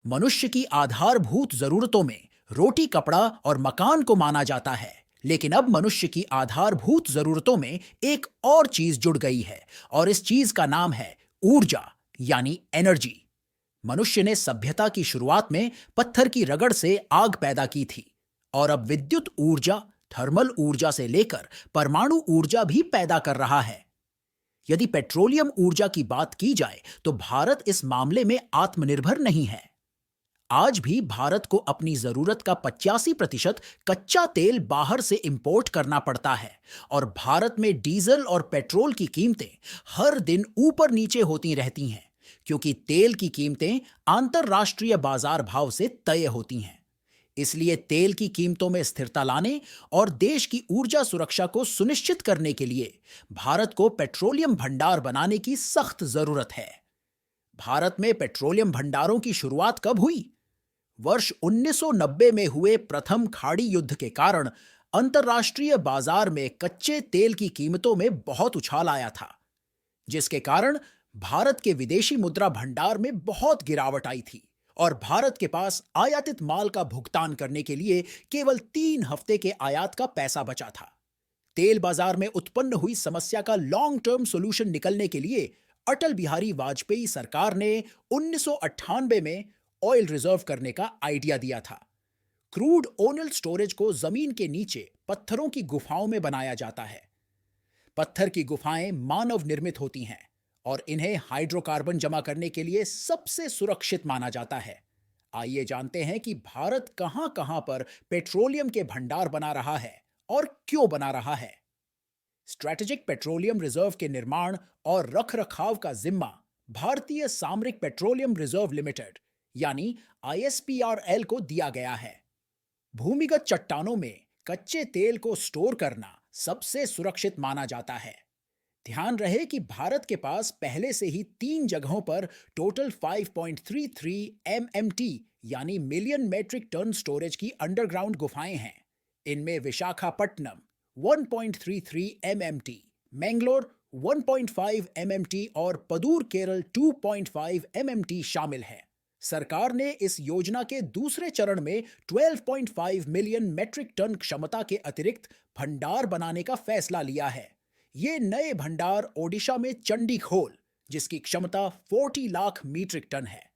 मनुष्य की आधारभूत जरूरतों में रोटी, कपड़ा और मकान को माना जाता है। लेकिन अब मनुष्य की आधारभूत जरूरतों में एक और चीज जुड़ गई है और इस चीज का नाम है ऊर्जा, यानी एनर्जी। मनुष्य ने सभ्यता की शुरुआत में पत्थर की रगड़ से आग पैदा की थी और अब विद्युत ऊर्जा, थर्मल ऊर्जा से लेकर परमाणु ऊर्जा भी पैदा कर रहा है। यदि पेट्रोलियम ऊर्जा की बात की जाए तो भारत इस मामले में आत्मनिर्भर नहीं है। आज भी भारत को अपनी जरूरत का 85% कच्चा तेल बाहर से इंपोर्ट करना पड़ता है और भारत में डीजल और पेट्रोल की कीमतें हर दिन ऊपर नीचे होती रहती हैं, क्योंकि तेल की कीमतें अंतर्राष्ट्रीय बाजार भाव से तय होती हैं। इसलिए तेल की कीमतों में स्थिरता लाने और देश की ऊर्जा सुरक्षा को सुनिश्चित करने के लिए भारत को पेट्रोलियम भंडार बनाने की सख्त जरूरत है। भारत में पेट्रोलियम भंडारों की शुरुआत कब हुई? वर्ष 1990 में हुए प्रथम खाड़ी युद्ध के कारण अंतर्राष्ट्रीय बाजार में कच्चे तेल की कीमतों में बहुत उछाल आया था, जिसके कारण भारत के विदेशी मुद्रा भंडार में बहुत गिरावट आई थी और भारत के पास आयातित माल का भुगतान करने के लिए केवल 3 हफ्ते के आयात का पैसा बचा था। तेल बाजार में उत्पन्न हुई समस्या का लॉन्ग टर्म सॉल्यूशन निकलने के लिए अटल बिहारी वाजपेयी सरकार ने 1998 में ऑयल रिजर्व करने का आइडिया दिया था। क्रूड ओनल स्टोरेज को जमीन के नीचे पत्थरों की गुफाओं में बनाया जाता है। पत्थर की गुफाएं मानव निर्मित होती हैं और इन्हें हाइड्रोकार्बन जमा करने के लिए सबसे सुरक्षित माना जाता है। आइए जानते हैं कि भारत कहां कहां पर पेट्रोलियम के भंडार बना रहा है और क्यों बना रहा है। स्ट्रैटेजिक पेट्रोलियम रिजर्व के निर्माण और रखरखाव का जिम्मा भारतीय सामरिक पेट्रोलियम रिजर्व लिमिटेड यानी आईएसपीआरएल को दिया गया है। भूमिगत चट्टानों में कच्चे तेल को स्टोर करना सबसे सुरक्षित माना जाता है। ध्यान रहे कि भारत के पास पहले से ही 3 जगहों पर टोटल 5.33 एमएमटी यानी मिलियन मेट्रिक टन स्टोरेज की अंडरग्राउंड गुफाएं हैं। इनमें विशाखापट्टनम 1.33 एमएमटी, मैंगलोर 1.5 एमएमटी और पदूर केरल 2.5 एमएमटी शामिल है। सरकार ने इस योजना के दूसरे चरण में 12.5 मिलियन मेट्रिक टन क्षमता के अतिरिक्त भंडार बनाने का फैसला लिया है। ये नए भंडार ओडिशा में चंडीखोल, जिसकी क्षमता 40 लाख मीट्रिक टन है।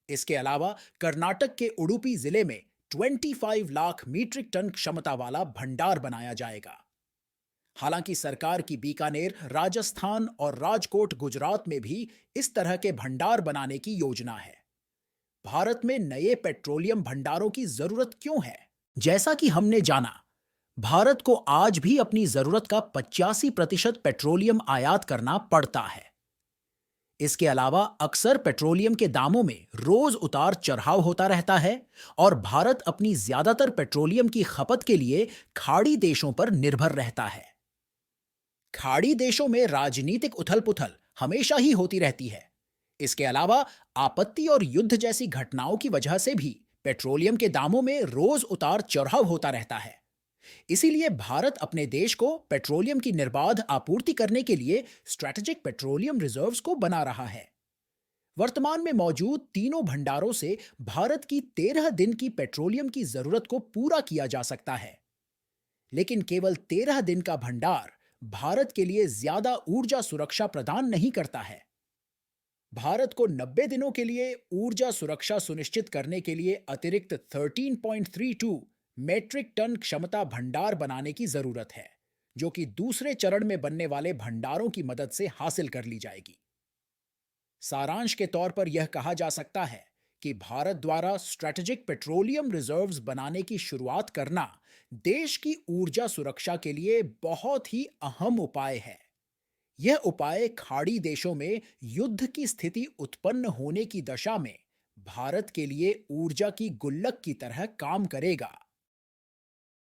इसके अलावा कर्नाटक के उडुपी जिले में 25 लाख मीट्रिक टन क्षमता वाला भंडार बनाया जाएगा। हालांकि सरकार की बीकानेर, राजस्थान और राजकोट, गुजरात में भी इस तरह के भंडार बनाने की योजना है। भारत में नए पेट्रोलियम भंडारों की जरूरत क्यों है? जैसा कि हमने जाना, भारत को आज भी अपनी जरूरत का 85% पेट्रोलियम आयात करना पड़ता है। इसके अलावा अक्सर पेट्रोलियम के दामों में रोज उतार चढ़ाव होता रहता है और भारत अपनी ज्यादातर पेट्रोलियम की खपत के लिए खाड़ी देशों पर निर्भर रहता है। खाड़ी देशों में राजनीतिक उथल-पुथल हमेशा ही होती रहती है। इसके अलावा आपत्ति और युद्ध जैसी घटनाओं की वजह से भी पेट्रोलियम के दामों में रोज उतार चढ़ाव होता रहता है। इसीलिए भारत अपने देश को पेट्रोलियम की निर्बाध आपूर्ति करने के लिए स्ट्रैटेजिक पेट्रोलियम रिजर्व्स को बना रहा है। वर्तमान में मौजूद तीनों भंडारों से भारत की 13 दिन की पेट्रोलियम की जरूरत को पूरा किया जा सकता है। लेकिन केवल 13 दिन का भंडार भारत के लिए ज्यादा ऊर्जा सुरक्षा प्रदान नहीं करता है। भारत को 90 दिनों के लिए ऊर्जा सुरक्षा सुनिश्चित करने के लिए अतिरिक्त 13.32 मेट्रिक टन क्षमता भंडार बनाने की जरूरत है, जो कि दूसरे चरण में बनने वाले भंडारों की मदद से हासिल कर ली जाएगी। सारांश के तौर पर यह कहा जा सकता है कि भारत द्वारा स्ट्रैटेजिक पेट्रोलियम रिजर्व्स बनाने की शुरुआत करना देश की ऊर्जा सुरक्षा के लिए बहुत ही अहम उपाय है। यह उपाय खाड़ी देशों में युद्ध की स्थिति उत्पन्न होने की दशा में भारत के लिए ऊर्जा की गुल्लक की तरह काम करेगा।